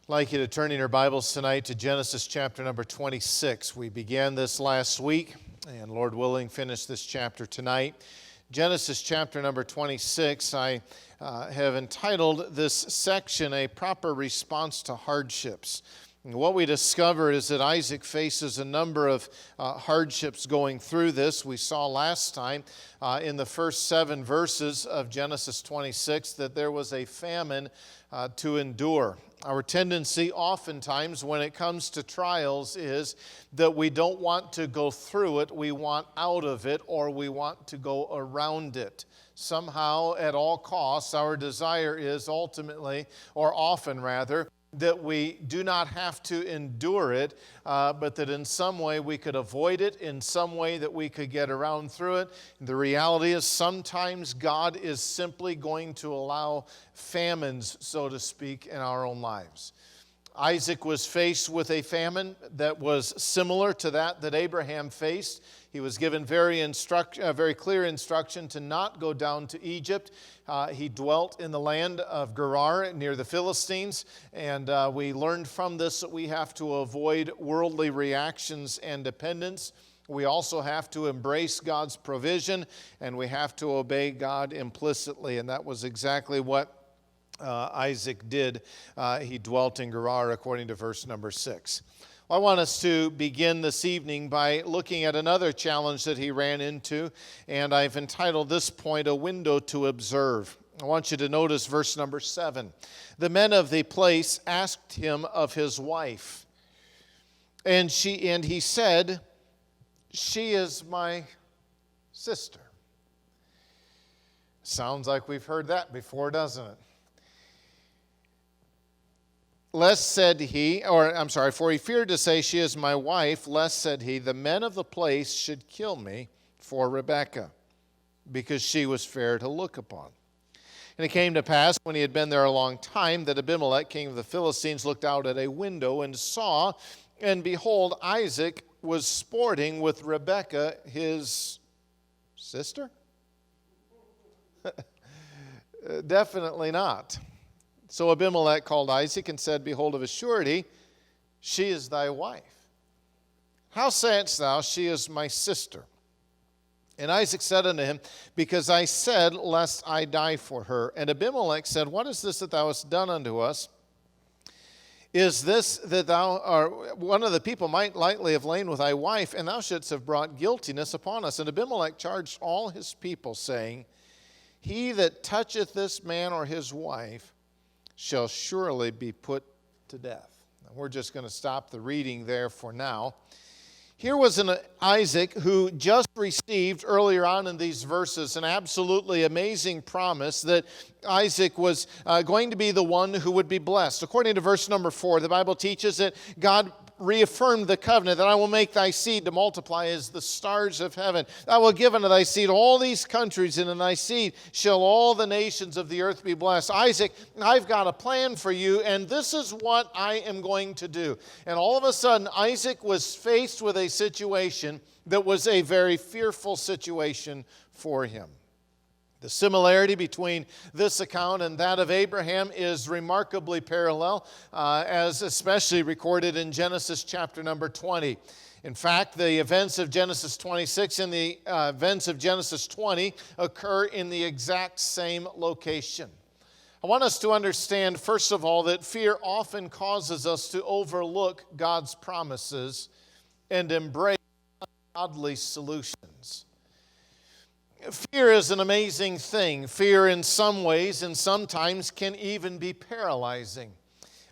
I'd like you to turn in your Bibles tonight to Genesis chapter number 26. We began this last week, and Lord willing, finish this chapter tonight. Genesis chapter number 26, I have entitled this section, A Proper Response to Hardships. And what we discover is that Isaac faces a number of hardships going through this. We saw last time in the first 7 verses of Genesis 26 that there was a famine to endure. Our tendency oftentimes when it comes to trials is that we don't want to go through it, we want out of it, or we want to go around it. Somehow, at all costs, our desire is ultimately, or often rather, that we do not have to endure it, but that in some way we could avoid it, in some way that we could get around through it. The reality is sometimes God is simply going to allow famines, so to speak, in our own lives. Isaac was faced with a famine that was similar to that Abraham faced. He was given very clear instruction to not go down to Egypt. He dwelt in the land of Gerar near the Philistines, and we learned from this that we have to avoid worldly reactions and dependence. We also have to embrace God's provision, and we have to obey God implicitly, and that was exactly what Isaac did. He dwelt in Gerar according to verse number 6. I want us to begin this evening by looking at another challenge that he ran into, and I've entitled this point, A Window to Observe. I want you to notice verse number 7. The men of the place asked him of his wife, and he said, "She is my sister." Sounds like we've heard that before, doesn't it? Lest said he, for he feared to say, "She is my wife," lest said he, "the men of the place should kill me for Rebekah, because she was fair to look upon." And it came to pass, when he had been there a long time, that Abimelech, king of the Philistines, looked out at a window and saw, and behold, Isaac was sporting with Rebekah, his sister? Definitely not. So Abimelech called Isaac and said, "Behold, of a surety, she is thy wife. How sayest thou, she is my sister?" And Isaac said unto him, "Because I said, lest I die for her." And Abimelech said, "What is this that thou hast done unto us? Is this that thou art one of the people might lightly have lain with thy wife, and thou shouldst have brought guiltiness upon us?" And Abimelech charged all his people, saying, "He that toucheth this man or his wife shall surely be put to death." Now, we're just going to stop the reading there for now. Here was an Isaac who just received earlier on in these verses an absolutely amazing promise that Isaac was going to be the one who would be blessed. According to verse number 4, the Bible teaches that God reaffirmed the covenant that I will make thy seed to multiply as the stars of heaven. I will give unto thy seed all these countries, and in thy seed shall all the nations of the earth be blessed. Isaac, I've got a plan for you, and this is what I am going to do. And all of a sudden, Isaac was faced with a situation that was a very fearful situation for him. The similarity between this account and that of Abraham is remarkably parallel, as especially recorded in Genesis chapter number 20. In fact, the events of Genesis 26 and the events of Genesis 20 occur in the exact same location. I want us to understand, first of all, that fear often causes us to overlook God's promises and embrace godly solutions. Fear is an amazing thing. Fear in some ways and sometimes can even be paralyzing.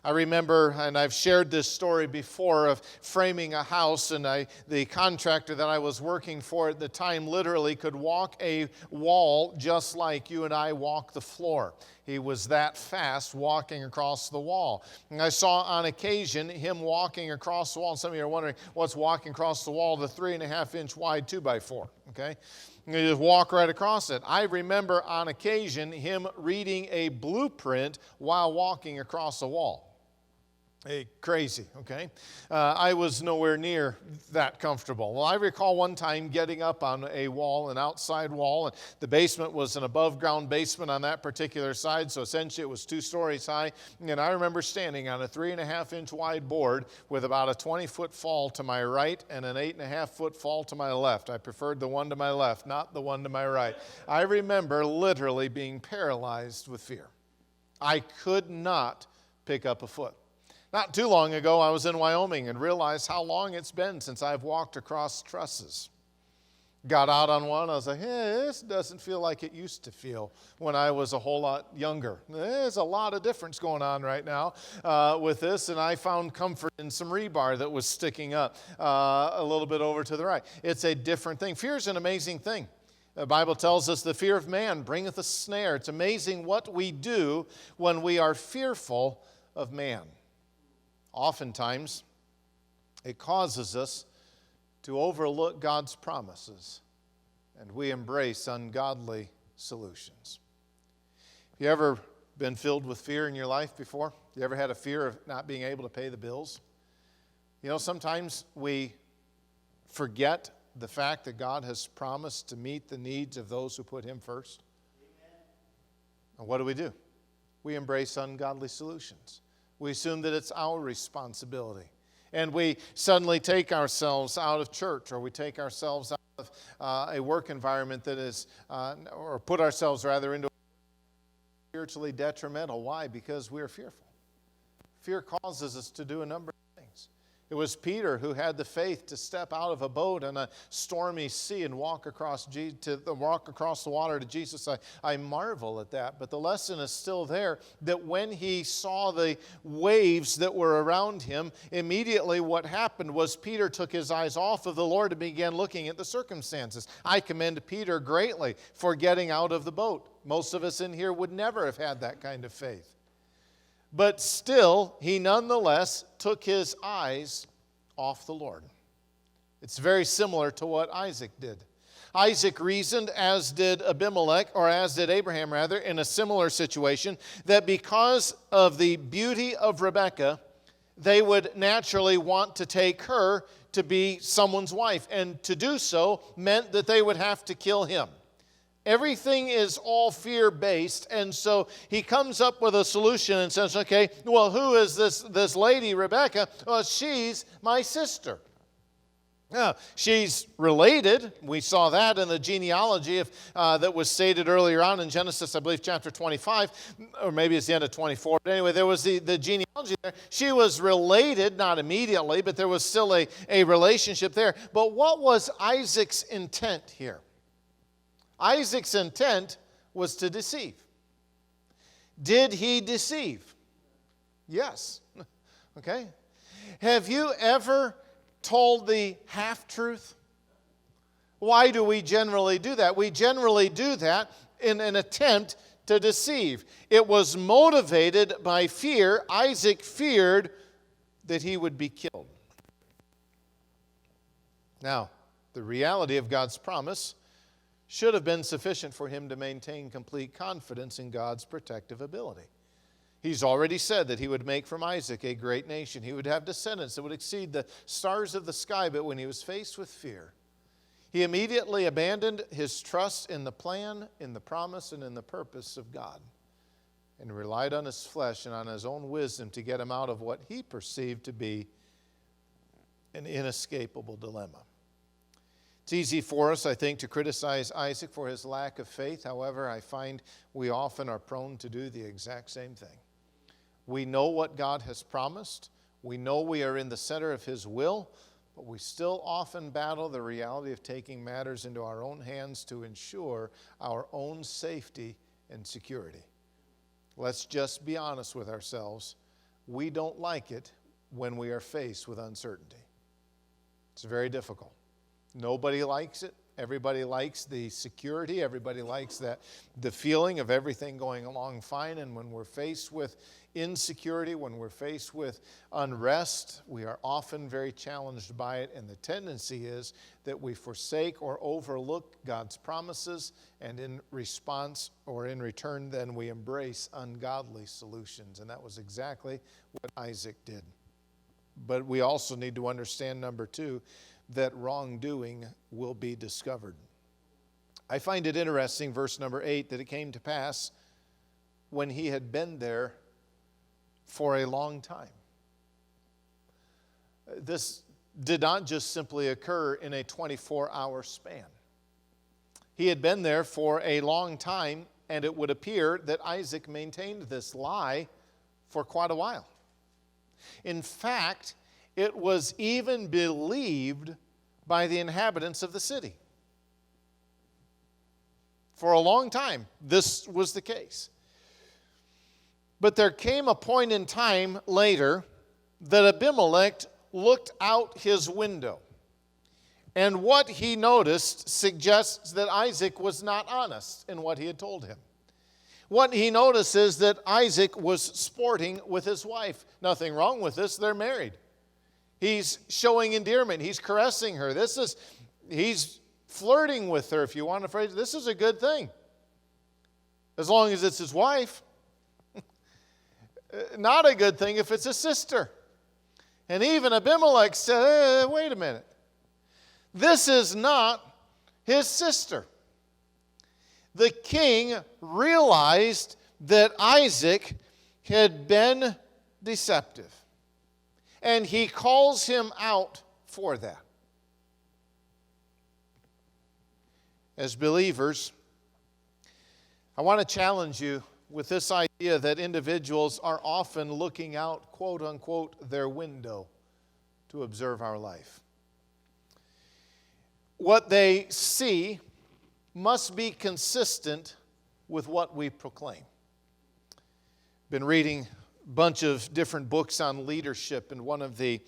I remember, and I've shared this story before, of framing a house, and the contractor that I was working for at the time literally could walk a wall just like you and I walk the floor. He was that fast walking across the wall. And I saw on occasion him walking across the wall, and some of you are wondering what's walking across the wall, the 3.5-inch wide 2x4, okay? You just walk right across it. I remember on occasion him reading a blueprint while walking across a wall. Crazy, okay? I was nowhere near that comfortable. Well, I recall one time getting up on a wall, an outside wall, and the basement was an above-ground basement on that particular side, so essentially it was 2 stories high. And I remember standing on a 3.5-inch wide board with about a 20-foot fall to my right and an 8.5-foot fall to my left. I preferred the one to my left, not the one to my right. I remember literally being paralyzed with fear. I could not pick up a foot. Not too long ago, I was in Wyoming and realized how long it's been since I've walked across trusses. Got out on one, I was like, this doesn't feel like it used to feel when I was a whole lot younger. There's a lot of difference going on right now with this, and I found comfort in some rebar that was sticking up a little bit over to the right. It's a different thing. Fear is an amazing thing. The Bible tells us the fear of man bringeth a snare. It's amazing what we do when we are fearful of man. Oftentimes, it causes us to overlook God's promises, and we embrace ungodly solutions. Have you ever been filled with fear in your life before? You ever had a fear of not being able to pay the bills? You know, sometimes we forget the fact that God has promised to meet the needs of those who put Him first. Amen. And what do? We embrace ungodly solutions. We assume that it's our responsibility. And we suddenly take ourselves out of church, or we take ourselves out of a work environment that is, or put ourselves rather into spiritually detrimental. Why? Because we're fearful. Fear causes us to do a number of things. It was Peter who had the faith to step out of a boat on a stormy sea and walk across the water to Jesus. I marvel at that. But the lesson is still there, that when he saw the waves that were around him, immediately what happened was Peter took his eyes off of the Lord and began looking at the circumstances. I commend Peter greatly for getting out of the boat. Most of us in here would never have had that kind of faith. But still, he nonetheless took his eyes off the Lord. It's very similar to what Isaac did. Isaac reasoned, as did Abraham, in a similar situation, that because of the beauty of Rebekah, they would naturally want to take her to be someone's wife. And to do so meant that they would have to kill him. Everything is all fear-based, and so he comes up with a solution and says, okay, well, who is this lady, Rebekah? Well, she's my sister. Now, she's related. We saw that in the genealogy that was stated earlier on in Genesis, I believe, chapter 25, or maybe it's the end of 24. But anyway, there was the genealogy there. She was related, not immediately, but there was still a relationship there. But what was Isaac's intent here? Isaac's intent was to deceive. Did he deceive? Yes. Okay. Have you ever told the half-truth? Why do we generally do that? We generally do that in an attempt to deceive. It was motivated by fear. Isaac feared that he would be killed. Now, the reality of God's promise should have been sufficient for him to maintain complete confidence in God's protective ability. He's already said that he would make from Isaac a great nation. He would have descendants that would exceed the stars of the sky. But when he was faced with fear, he immediately abandoned his trust in the plan, in the promise, and in the purpose of God, and relied on his flesh and on his own wisdom to get him out of what he perceived to be an inescapable dilemma. It's easy for us, I think, to criticize Isaac for his lack of faith. However, I find we often are prone to do the exact same thing. We know what God has promised. We know we are in the center of His will, but we still often battle the reality of taking matters into our own hands to ensure our own safety and security. Let's just be honest with ourselves. We don't like it when we are faced with uncertainty. It's very difficult. Nobody likes it. Everybody likes the security. Everybody likes the feeling of everything going along fine. And when we're faced with insecurity, when we're faced with unrest, we are often very challenged by it. And the tendency is that we forsake or overlook God's promises, and in response or in return, then we embrace ungodly solutions. And that was exactly what Isaac did. But we also need to understand, number two, that wrongdoing will be discovered. I find it interesting, verse number 8, that it came to pass when he had been there for a long time. This did not just simply occur in a 24-hour span. He had been there for a long time, and it would appear that Isaac maintained this lie for quite a while. In fact, it was even believed by the inhabitants of the city. For a long time, this was the case. But there came a point in time later that Abimelech looked out his window. And what he noticed suggests that Isaac was not honest in what he had told him. What he notices that Isaac was sporting with his wife. Nothing wrong with this, they're married. He's showing endearment. He's caressing her. He's flirting with her, if you want to phrase it. This is a good thing. As long as it's his wife. Not a good thing if it's a sister. And even Abimelech said, hey, wait a minute. This is not his sister. The king realized that Isaac had been deceptive. And he calls him out for that. As believers, I want to challenge you with this idea that individuals are often looking out, quote unquote, their window to observe our life. What they see must be consistent with what we proclaim. Been reading bunch of different books on leadership, and one of the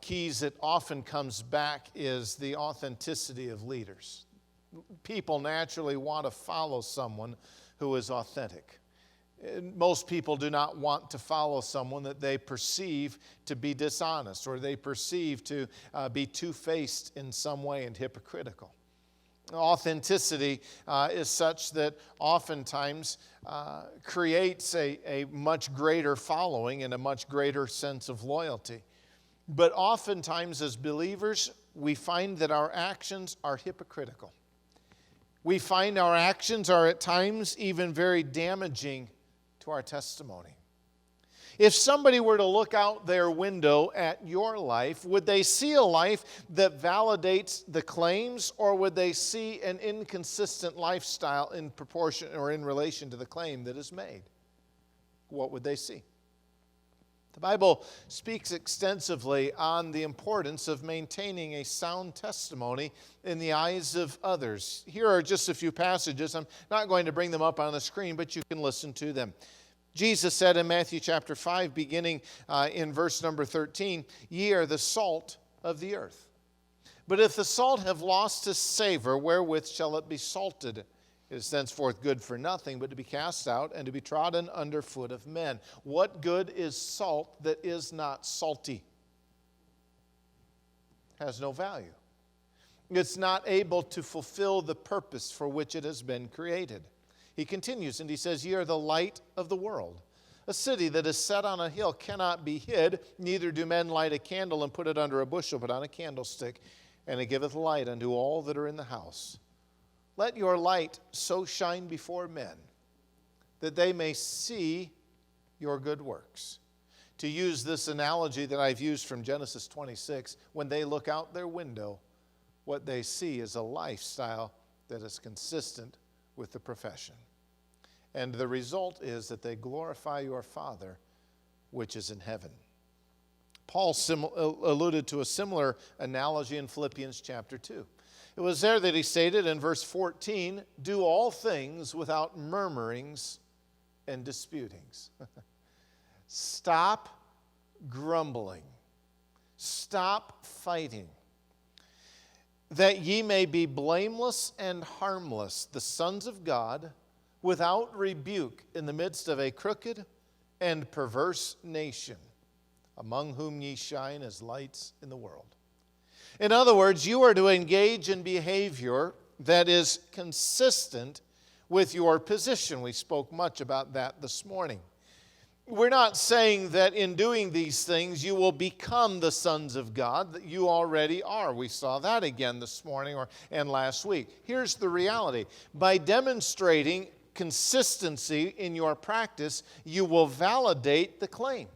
keys that often comes back is the authenticity of leaders. People naturally want to follow someone who is authentic. Most people do not want to follow someone that they perceive to be dishonest, or they perceive to be two-faced in some way and hypocritical. Authenticity is such that oftentimes creates a much greater following and a much greater sense of loyalty. But oftentimes as believers, we find that our actions are hypocritical. We find our actions are at times even very damaging to our testimony. If somebody were to look out their window at your life, would they see a life that validates the claims, or would they see an inconsistent lifestyle in proportion or in relation to the claim that is made? What would they see? The Bible speaks extensively on the importance of maintaining a sound testimony in the eyes of others. Here are just a few passages. I'm not going to bring them up on the screen, but you can listen to them. Jesus said in Matthew chapter 5, beginning in verse number 13, "Ye are the salt of the earth. But if the salt have lost its savor, wherewith shall it be salted? It is thenceforth good for nothing, but to be cast out and to be trodden under foot of men." What good is salt that is not salty? Has no value. It's not able to fulfill the purpose for which it has been created. He continues and he says, "Ye are the light of the world. A city that is set on a hill cannot be hid, neither do men light a candle and put it under a bushel, but on a candlestick, and it giveth light unto all that are in the house. Let your light so shine before men, that they may see your good works." To use this analogy that I've used from Genesis 26, when they look out their window, what they see is a lifestyle that is consistent with the profession. And the result is that they glorify your Father which is in heaven. Paul alluded to a similar analogy in Philippians chapter 2. It was there that he stated in verse 14, "Do all things without murmurings and disputings." Stop grumbling. Stop fighting. that ye may be blameless and harmless, the sons of God, without rebuke in the midst of a crooked and perverse nation, among whom ye shine as lights in the world. In other words, you are to engage in behavior that is consistent with your position. We spoke much about that this morning. We're not saying that in doing these things you will become the sons of God, that you already are. We saw that again this morning and last week. Here's the reality. By demonstrating consistency in your practice, you will validate the claim.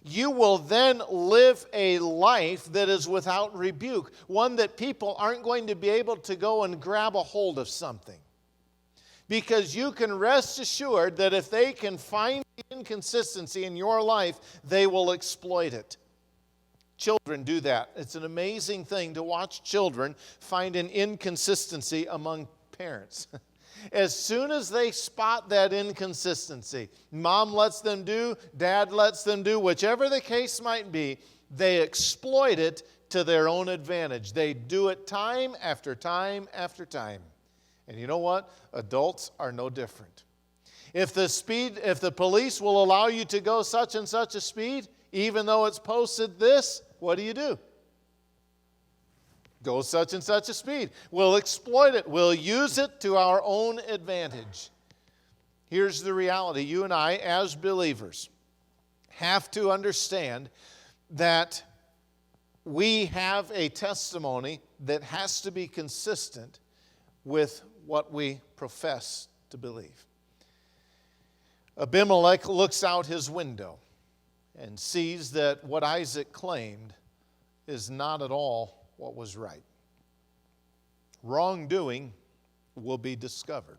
You will then live a life that is without rebuke, one that people aren't going to be able to go and grab a hold of something. Because you can rest assured that if they can find the inconsistency in your life, they will exploit it. Children do that. It's an amazing thing to watch children find an inconsistency among parents. As soon as they spot that inconsistency, mom lets them do, dad lets them do, whichever the case might be, they exploit it to their own advantage. They do it time after time after time. And you know what? Adults are no different. If the police will allow you to go such and such a speed, even though it's posted this, what do? Go such and such a speed. We'll exploit it. We'll use it to our own advantage. Here's the reality. You and I, as believers, have to understand that we have a testimony that has to be consistent with what we profess to believe. Abimelech looks out his window and sees that what Isaac claimed is not at all what was right. Wrongdoing will be discovered.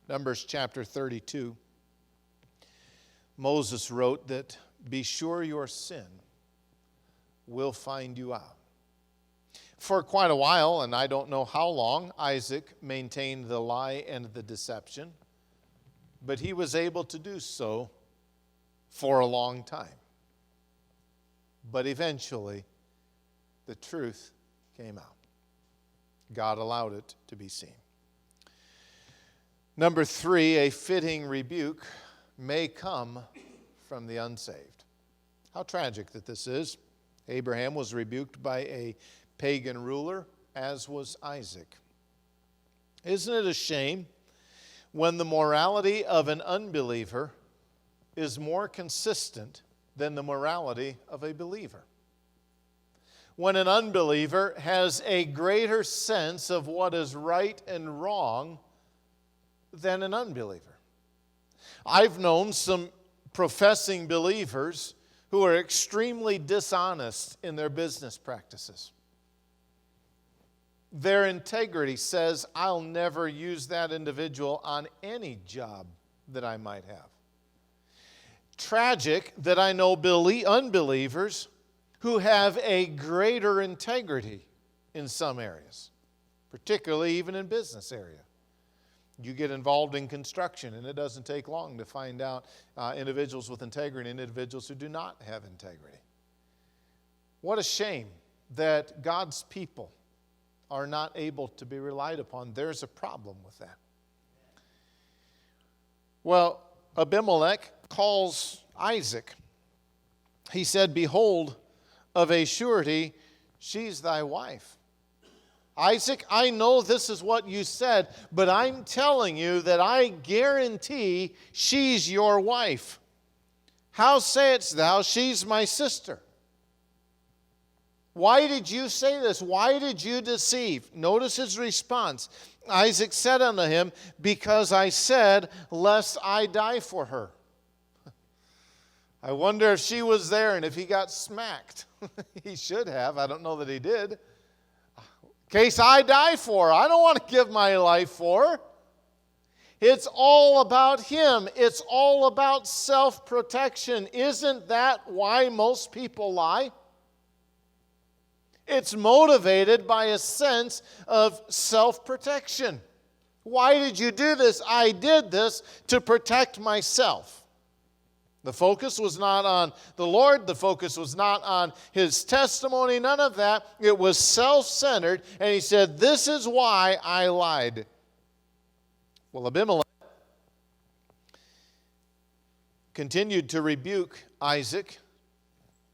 Numbers chapter 32. Moses wrote that, "Be sure your sin will find you out." For quite a while, and I don't know how long, Isaac maintained the lie and the deception, but he was able to do so for a long time. But eventually, the truth came out. God allowed it to be seen. Number 3, a fitting rebuke may come from the unsaved. How tragic that this is. Abraham was rebuked by a pagan ruler, as was Isaac. Isn't it a shame when the morality of an unbeliever is more consistent than the morality of a believer? When an unbeliever has a greater sense of what is right and wrong than an unbeliever. I've known some professing believers who are extremely dishonest in their business practices. Their integrity says, I'll never use that individual on any job that I might have. Tragic that I know unbelievers who have a greater integrity in some areas, particularly even in business area. You get involved in construction, and it doesn't take long to find out individuals with integrity and individuals who do not have integrity. What a shame that God's people are not able to be relied upon. There's a problem with that. Well, Abimelech calls Isaac. He said, "Behold, of a surety, she's thy wife." Isaac, I know this is what you said, but I'm telling you that I guarantee she's your wife. How sayest thou, she's my sister? Why did you say this? Why did you deceive? Notice his response. Isaac said unto him, "Because I said, lest I die for her." I wonder if she was there and if he got smacked. He should have. I don't know that he did. In case I die for her. I don't want to give my life for her. It's all about him. It's all about self-protection. Isn't that why most people lie? It's motivated by a sense of self-protection. Why did you do this? I did this to protect myself. The focus was not on the Lord. The focus was not on his testimony. None of that. It was self-centered. And he said, this is why I lied. Well, Abimelech continued to rebuke Isaac,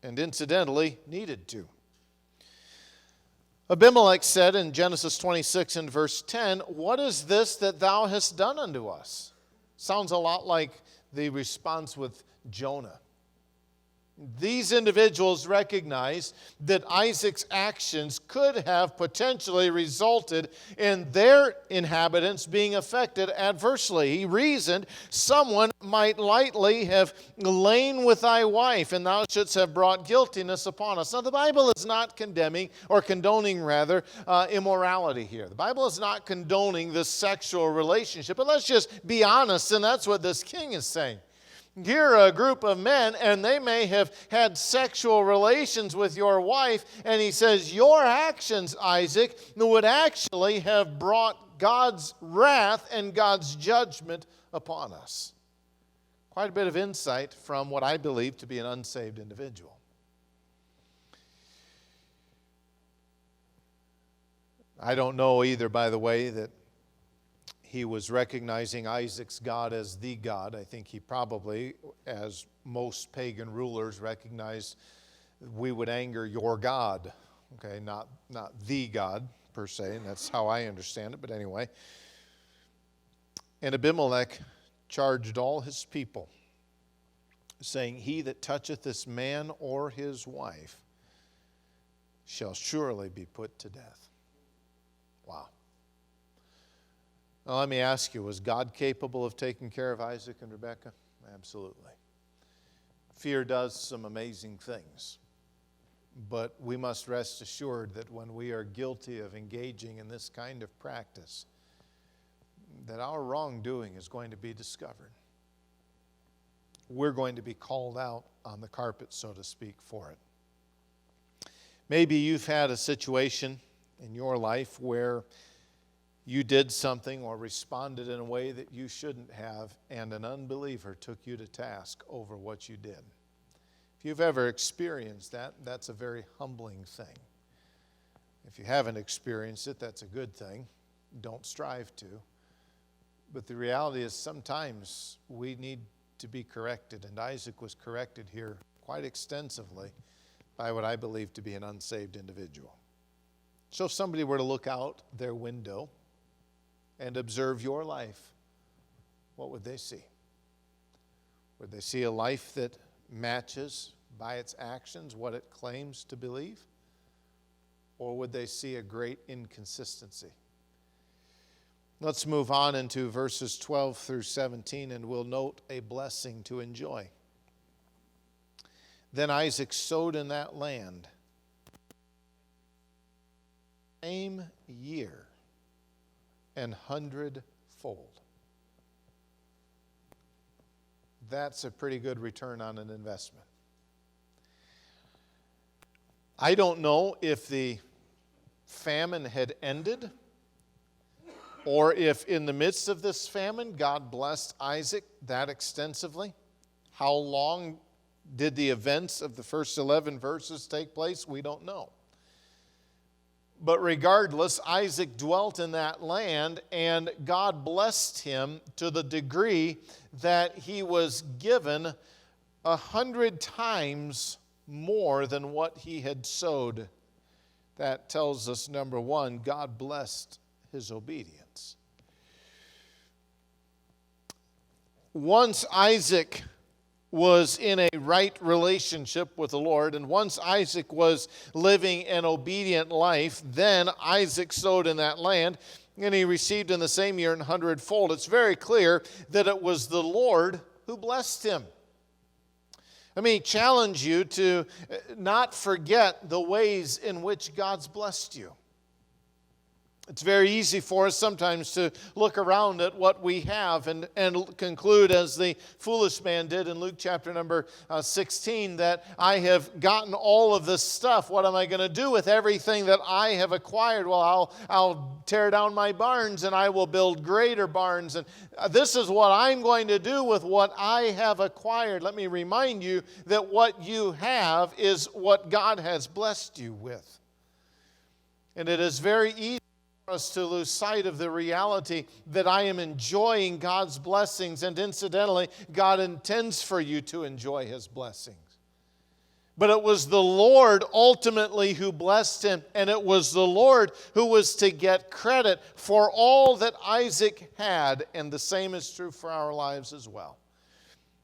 and incidentally needed to. Abimelech said in Genesis 26 and verse 10, what is this that thou hast done unto us? Sounds a lot like the response with Jonah. These individuals recognized that Isaac's actions could have potentially resulted in their inhabitants being affected adversely. He reasoned, someone might lightly have lain with thy wife, and thou shouldst have brought guiltiness upon us. Now, the Bible is not condemning, or condoning rather, immorality here. The Bible is not condoning this sexual relationship, but let's just be honest, and that's what this king is saying. Here are a group of men, and they may have had sexual relations with your wife, and he says, your actions, Isaac, would actually have brought God's wrath and God's judgment upon us. Quite a bit of insight from what I believe to be an unsaved individual. I don't know either, by the way, that he was recognizing Isaac's God as the God. I think he probably, as most pagan rulers, recognized we would anger your God. Okay, not the God per se, and that's how I understand it, but anyway. And Abimelech charged all his people, saying, he that toucheth this man or his wife shall surely be put to death. Wow. Now, let me ask you, was God capable of taking care of Isaac and Rebekah? Absolutely. Fear does some amazing things. But we must rest assured that when we are guilty of engaging in this kind of practice, that our wrongdoing is going to be discovered. We're going to be called out on the carpet, so to speak, for it. Maybe you've had a situation in your life where you did something or responded in a way that you shouldn't have, and an unbeliever took you to task over what you did. If you've ever experienced that, that's a very humbling thing. If you haven't experienced it, that's a good thing. Don't strive to. But the reality is sometimes we need to be corrected, and Isaac was corrected here quite extensively by what I believe to be an unsaved individual. So if somebody were to look out their window and observe your life, what would they see? Would they see a life that matches by its actions what it claims to believe? Or would they see a great inconsistency? Let's move on into verses 12 through 17, and we'll note a blessing to enjoy. Then Isaac sowed in that land same year, and 100-fold. That's a pretty good return on an investment. I don't know if the famine had ended, or if in the midst of this famine God blessed Isaac that extensively. How long did the events of the first 11 verses take place? We don't know. But regardless, Isaac dwelt in that land, and God blessed him to the degree that he was given 100 times more than what he had sowed. That tells us, number one, God blessed his obedience. Once Isaac was in a right relationship with the Lord, and once Isaac was living an obedient life, then Isaac sowed in that land, and he received in the same year 100-fold. It's very clear that it was the Lord who blessed him. Let me challenge you to not forget the ways in which God's blessed you. It's very easy for us sometimes to look around at what we have and conclude, as the foolish man did in Luke chapter number 16, that I have gotten all of this stuff. What am I going to do with everything that I have acquired? Well, I'll tear down my barns and I will build greater barns. And this is what I'm going to do with what I have acquired. Let me remind you that what you have is what God has blessed you with. And it is very easy us to lose sight of the reality that I am enjoying God's blessings, and incidentally, God intends for you to enjoy His blessings. But it was the Lord ultimately who blessed him, and it was the Lord who was to get credit for all that Isaac had, and the same is true for our lives as well.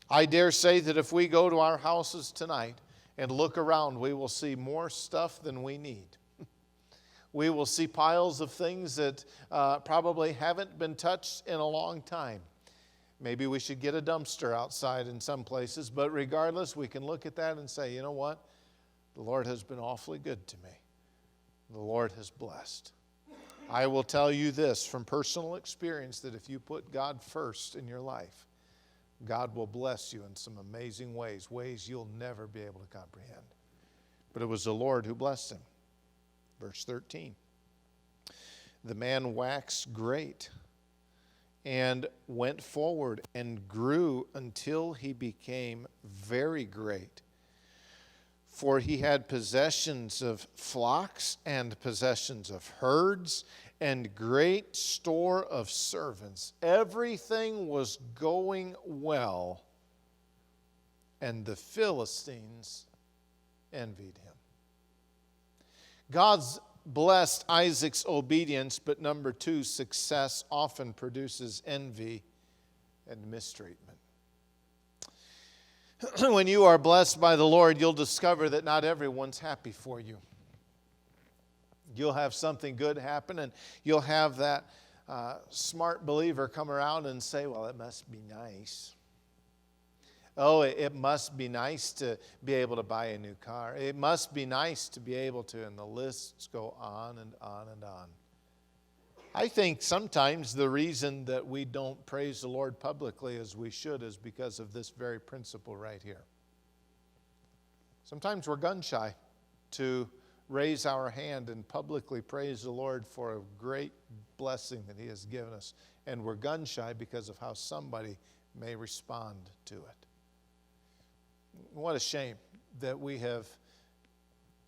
I dare say that if we go to our houses tonight and look around, we will see more stuff than we need. We will see piles of things that probably haven't been touched in a long time. Maybe we should get a dumpster outside in some places, but regardless, we can look at that and say, you know what? The Lord has been awfully good to me. The Lord has blessed. I will tell you this from personal experience, that if you put God first in your life, God will bless you in some amazing ways you'll never be able to comprehend. But it was the Lord who blessed him. Verse 13, the man waxed great and went forward and grew until he became very great. For he had possessions of flocks and possessions of herds and great store of servants. Everything was going well, and the Philistines envied him. God's blessed Isaac's obedience, but number two, success often produces envy and mistreatment. When you are blessed by the Lord, you'll discover that not everyone's happy for you. You'll have something good happen, and you'll have that smart believer come around and say, well, it must be nice. Oh, it must be nice to be able to buy a new car. It must be nice to be able to, and the lists go on and on and on. I think sometimes the reason that we don't praise the Lord publicly as we should is because of this very principle right here. Sometimes we're gun shy to raise our hand and publicly praise the Lord for a great blessing that He has given us. And we're gun shy because of how somebody may respond to it. What a shame that we have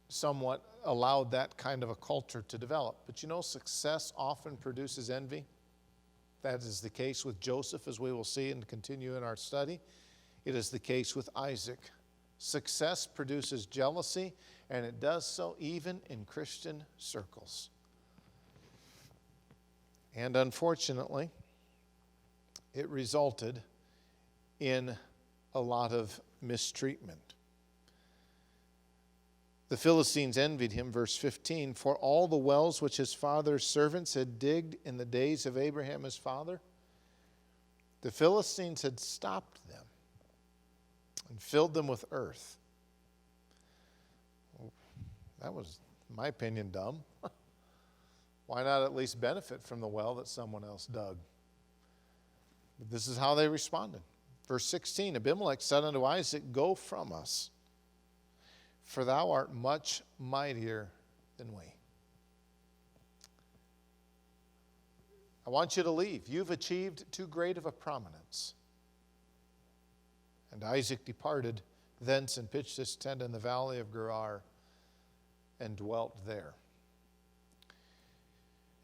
somewhat allowed that kind of a culture to develop. But you know, success often produces envy. That is the case with Joseph, as we will see and continue in our study. It is the case with Isaac. Success produces jealousy, and it does so even in Christian circles. And unfortunately, it resulted in a lot of mistreatment. The Philistines envied him, verse 15, for all the wells which his father's servants had digged in the days of Abraham his father, the Philistines had stopped them and filled them with earth. That was, in my opinion, dumb. Why not at least benefit from the well that someone else dug? But this is how they responded. Verse 16, Abimelech said unto Isaac, go from us, for thou art much mightier than we. I want you to leave. You've achieved too great of a prominence. And Isaac departed thence and pitched his tent in the valley of Gerar and dwelt there.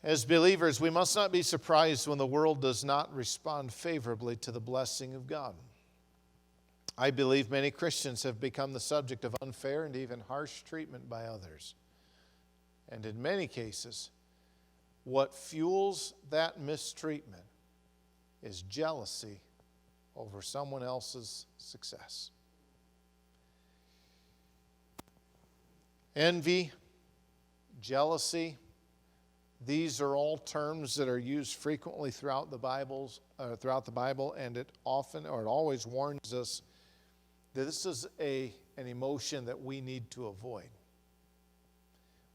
As believers, we must not be surprised when the world does not respond favorably to the blessing of God. I believe many Christians have become the subject of unfair and even harsh treatment by others. And in many cases, what fuels that mistreatment is jealousy over someone else's success. Envy, jealousy, these are all terms that are used frequently throughout the Bible, and it always warns us that this is an emotion that we need to avoid.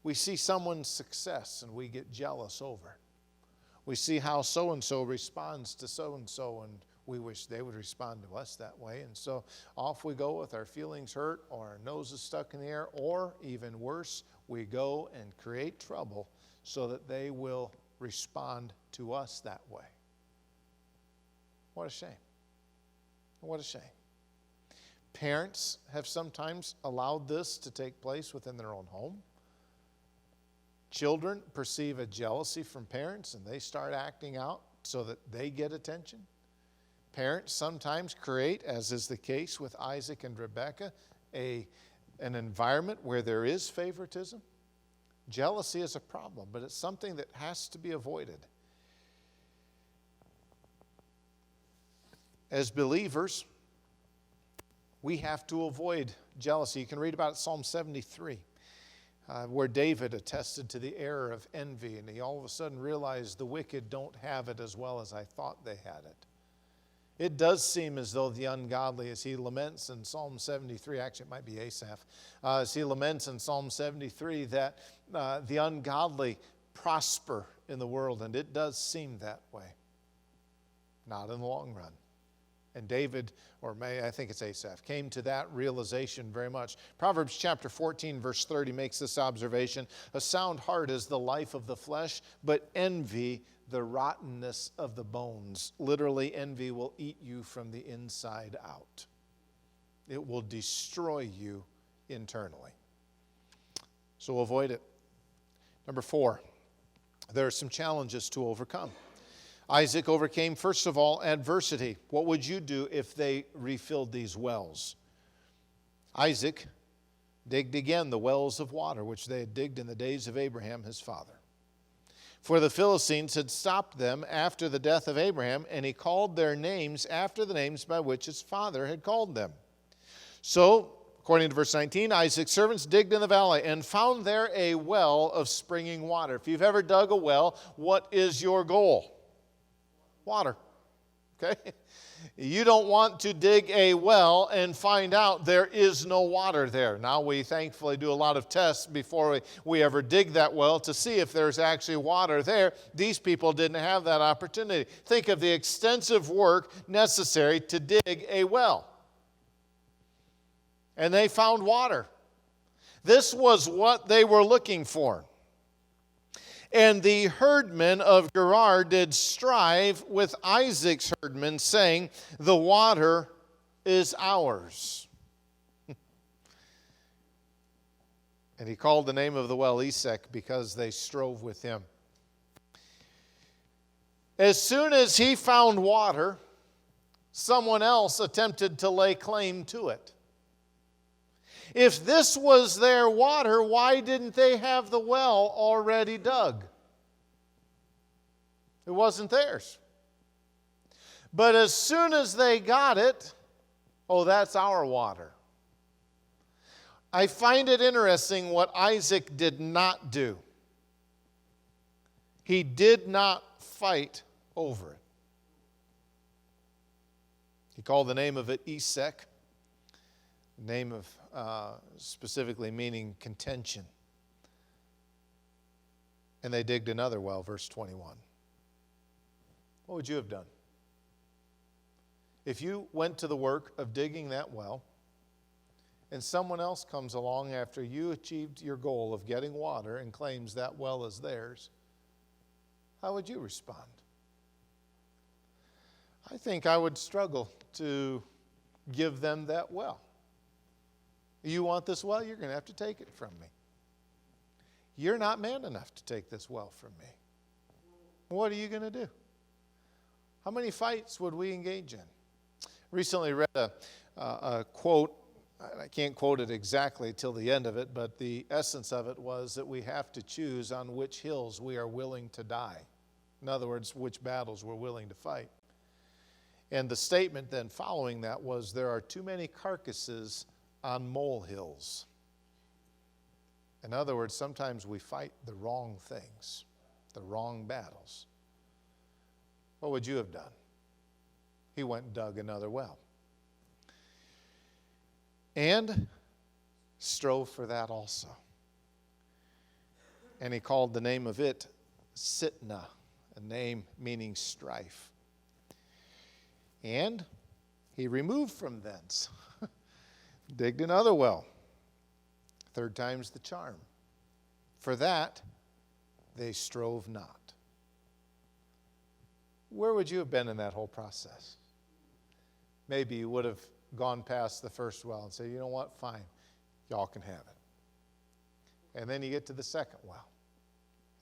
We see someone's success and we get jealous over it. We see how so-and-so responds to so-and-so, and we wish they would respond to us that way. And so off we go with our feelings hurt, or our noses stuck in the air, or even worse, we go and create trouble so that they will respond to us that way. What a shame. What a shame. Parents have sometimes allowed this to take place within their own home. Children perceive a jealousy from parents and they start acting out so that they get attention. Parents sometimes create, as is the case with Isaac and Rebekah, an environment where there is favoritism. Jealousy is a problem, but it's something that has to be avoided. As believers, we have to avoid jealousy. You can read about it, Psalm 73. Where David attested to the error of envy, and he all of a sudden realized the wicked don't have it as well as I thought they had it. It does seem as though the ungodly, as he laments in Psalm 73, actually it might be Asaph, as he laments in Psalm 73 that the ungodly prosper in the world, and it does seem that way. Not in the long run. And David, I think it's Asaph, came to that realization very much. Proverbs chapter 14, verse 30 makes this observation. A sound heart is the life of the flesh, but envy the rottenness of the bones. Literally, envy will eat you from the inside out. It will destroy you internally. So avoid it. Number 4, there are some challenges to overcome. Isaac overcame, first of all, adversity. What would you do if they refilled these wells? Isaac digged again the wells of water, which they had digged in the days of Abraham, his father. For the Philistines had stopped them after the death of Abraham, and he called their names after the names by which his father had called them. So, according to verse 19, Isaac's servants digged in the valley and found there a well of springing water. If you've ever dug a well, what is your goal? Water. Okay? You don't want to dig a well and find out there is no water there. Now we thankfully do a lot of tests before we ever dig that well to see if there's actually water there. These people didn't have that opportunity. Think of the extensive work necessary to dig a well. And they found water. This was what they were looking for. And the herdmen of Gerar did strive with Isaac's herdmen, saying, the water is ours. And he called the name of the well Esek, because they strove with him. As soon as he found water, someone else attempted to lay claim to it. If this was their water, why didn't they have the well already dug? It wasn't theirs. But as soon as they got it, oh, that's our water. I find it interesting what Isaac did not do. He did not fight over it. He called the name of it Esek, name of specifically meaning contention. And they digged another well, verse 21. What would you have done? If you went to the work of digging that well, and someone else comes along after you achieved your goal of getting water and claims that well is theirs, how would you respond? I think I would struggle to give them that well. You want this well? You're going to have to take it from me. You're not man enough to take this well from me. What are you going to do? How many fights would we engage in? Recently read a quote. I can't quote it exactly till the end of it, but the essence of it was that we have to choose on which hills we are willing to die. In other words, which battles we're willing to fight. And the statement then following that was, there are too many carcasses on molehills. In other words, sometimes we fight the wrong things, the wrong battles. What would you have done? He went and dug another well. And strove for that also. And he called the name of it Sitnah, a name meaning strife. And he removed from thence, digged another well. Third time's the charm. For that they strove not. Where would you have been in that whole process? Maybe you would have gone past the first well and said, you know what, fine, y'all can have it. And then you get to the second well.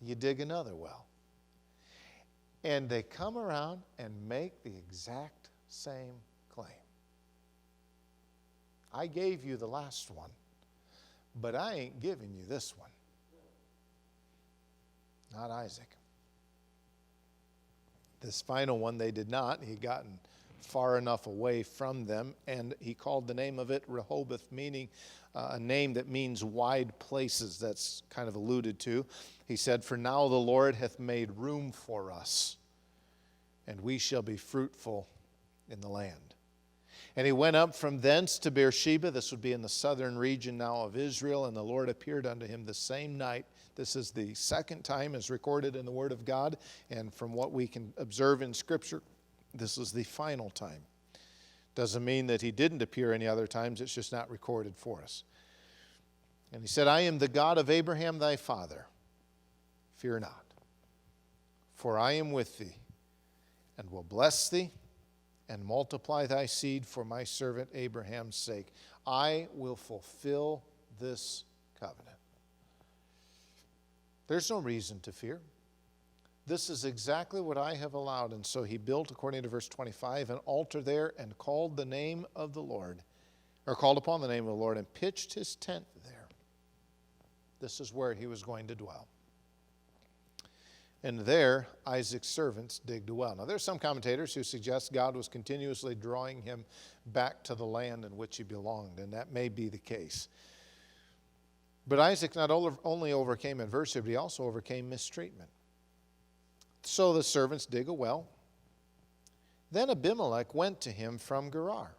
You dig another well. And they come around and make the exact same claim. I gave you the last one, but I ain't giving you this one. Not Isaac. This final one they did not. He had gotten far enough away from them, and he called the name of it Rehoboth, meaning a name that means wide places. That's kind of alluded to. He said, for now the Lord hath made room for us, and we shall be fruitful in the land. And he went up from thence to Beersheba. This would be in the southern region now of Israel, and the Lord appeared unto him the same night. This is the second time as recorded in the Word of God, and from what we can observe in Scripture, this is the final time. Doesn't mean that he didn't appear any other times, it's just not recorded for us. And he said, I am the God of Abraham thy father. Fear not, for I am with thee, and will bless thee, and multiply thy seed for my servant Abraham's sake. I will fulfill this covenant. There's no reason to fear. This is exactly what I have allowed. And so he built, according to verse 25, an altar there and called the name of the Lord, or called upon the name of the Lord, and pitched his tent there. This is where he was going to dwell. And there Isaac's servants digged a well. Now there's some commentators who suggest God was continuously drawing him back to the land in which he belonged, and that may be the case. But Isaac not only overcame adversity, but he also overcame mistreatment. So the servants dig a well. Then Abimelech went to him from Gerar.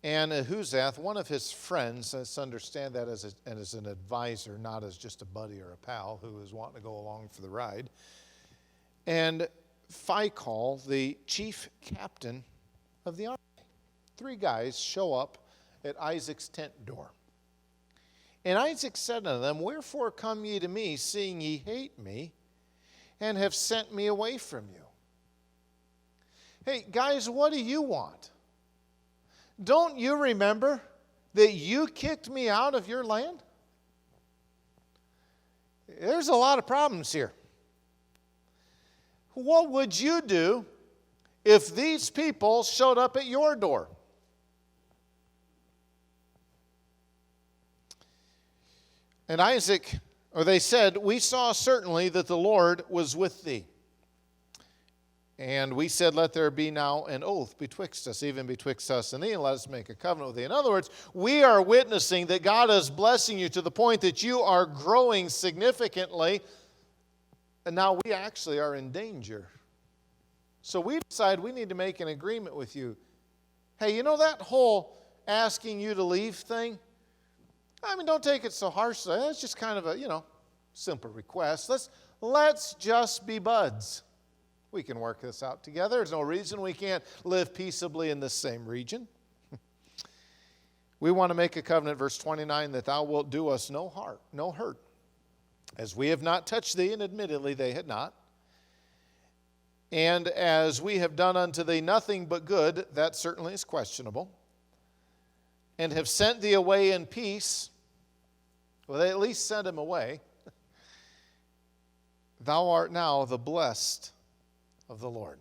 And Ahuzath, one of his friends, let's understand that as an advisor, not as just a buddy or a pal who is wanting to go along for the ride. And Phicol, the chief captain of the army. 3 guys show up at Isaac's tent door. And Isaac said unto them, wherefore come ye to me, seeing ye hate me, and have sent me away from you? Hey, guys, what do you want? Don't you remember that you kicked me out of your land? There's a lot of problems here. What would you do if these people showed up at your door? And Isaac, or they said, we saw certainly that the Lord was with thee. And we said, let there be now an oath betwixt us, even betwixt us and thee, and let us make a covenant with thee. In other words, we are witnessing that God is blessing you to the point that you are growing significantly, and now we actually are in danger. So we decide we need to make an agreement with you. Hey, you know that whole asking you to leave thing? I mean, don't take it so harshly. It's just kind of a, simple request. Let's just be buds. We can work this out together. There's no reason we can't live peaceably in this same region. We want to make a covenant, verse 29, that thou wilt do us no hurt, as we have not touched thee, and admittedly they had not. And as we have done unto thee nothing but good, that certainly is questionable, and have sent thee away in peace. Well, they at least sent him away. Thou art now the blessed of the Lord.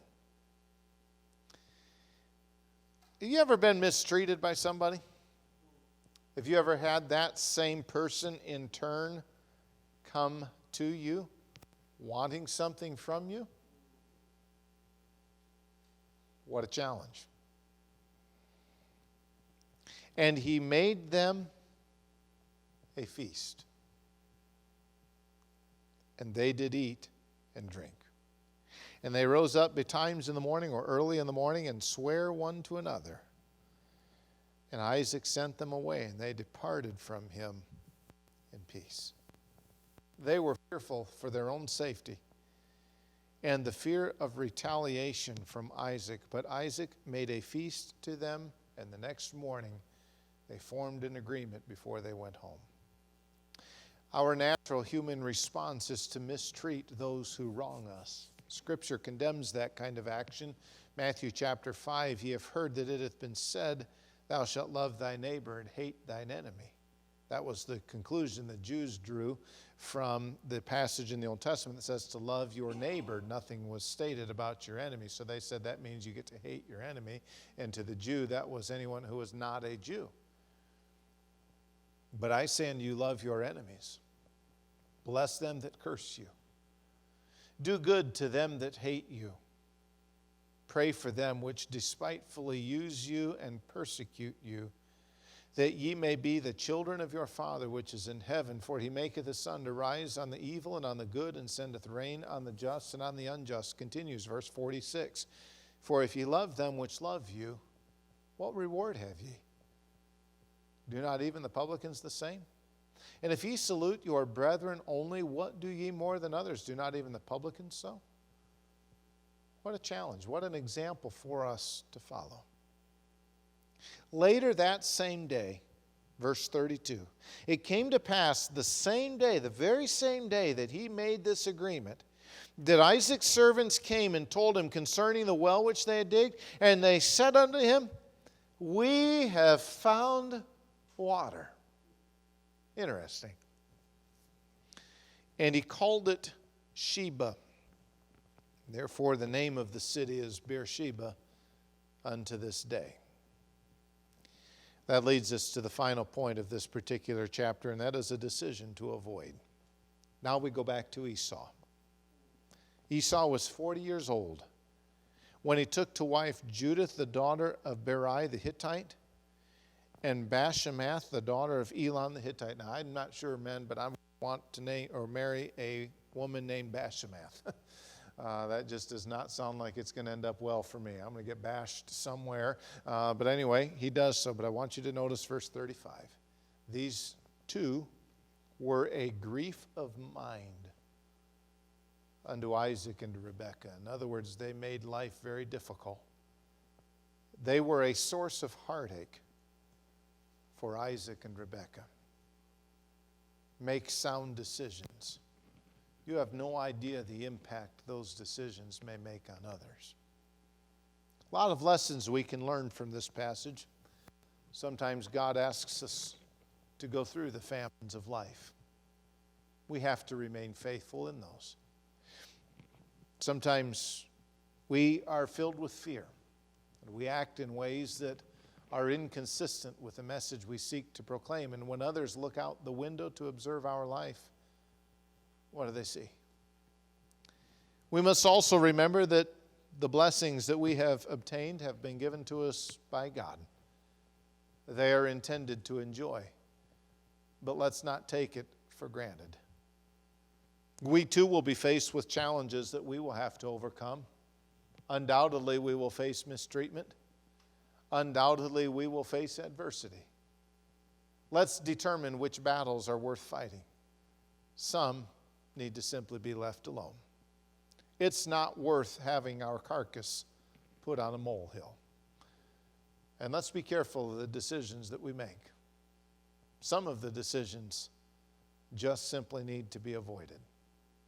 Have you ever been mistreated by somebody? Have you ever had that same person in turn come to you wanting something from you? What a challenge. And he made them a feast, and they did eat and drink. And they rose up betimes in the morning, or early in the morning, and sware one to another. And Isaac sent them away, and they departed from him in peace. They were fearful for their own safety and the fear of retaliation from Isaac. But Isaac made a feast to them, and the next morning they formed an agreement before they went home. Our natural human response is to mistreat those who wrong us. Scripture condemns that kind of action. Matthew chapter 5, ye have heard that it hath been said, thou shalt love thy neighbor and hate thine enemy. That was the conclusion the Jews drew from the passage in the Old Testament that says to love your neighbor. Nothing was stated about your enemy. So they said that means you get to hate your enemy. And to the Jew, that was anyone who was not a Jew. But I say unto you, love your enemies. Bless them that curse you. Do good to them that hate you. Pray for them which despitefully use you and persecute you, that ye may be the children of your Father which is in heaven. For he maketh the sun to rise on the evil and on the good, and sendeth rain on the just and on the unjust. Continues, verse 46. For if ye love them which love you, what reward have ye? Do not even the publicans the same? And if ye salute your brethren only, what do ye more than others? Do not even the publicans so? What a challenge. What an example for us to follow. Later that same day, verse 32, it came to pass the same day, the very same day that he made this agreement, that Isaac's servants came and told him concerning the well which they had digged, and they said unto him, we have found water. Interesting. And he called it Sheba. Therefore, the name of the city is Beersheba unto this day. That leads us to the final point of this particular chapter, and that is a decision to avoid. Now we go back to Esau. Esau was 40 years old when he took to wife Judith, the daughter of Berai the Hittite, and Bashemath, the daughter of Elon the Hittite. Now, I'm not sure, men, but I want to name or marry a woman named Bashemath. That just does not sound like it's going to end up well for me. I'm going to get bashed somewhere. But anyway, he does so. But I want you to notice verse 35. These two were a grief of mind unto Isaac and to Rebekah. In other words, they made life very difficult. They were a source of heartache for Isaac and Rebekah. Make sound decisions. You have no idea the impact those decisions may make on others. A lot of lessons we can learn from this passage. Sometimes God asks us to go through the famines of life. We have to remain faithful in those. Sometimes we are filled with fear, and we act in ways that are inconsistent with the message we seek to proclaim. And when others look out the window to observe our life, what do they see? We must also remember that the blessings that we have obtained have been given to us by God. They are intended to enjoy, but let's not take it for granted. We too will be faced with challenges that we will have to overcome. Undoubtedly, we will face mistreatment. Undoubtedly, we will face adversity. Let's determine which battles are worth fighting. Some need to simply be left alone. It's not worth having our carcass put on a molehill. And let's be careful of the decisions that we make. Some of the decisions just simply need to be avoided.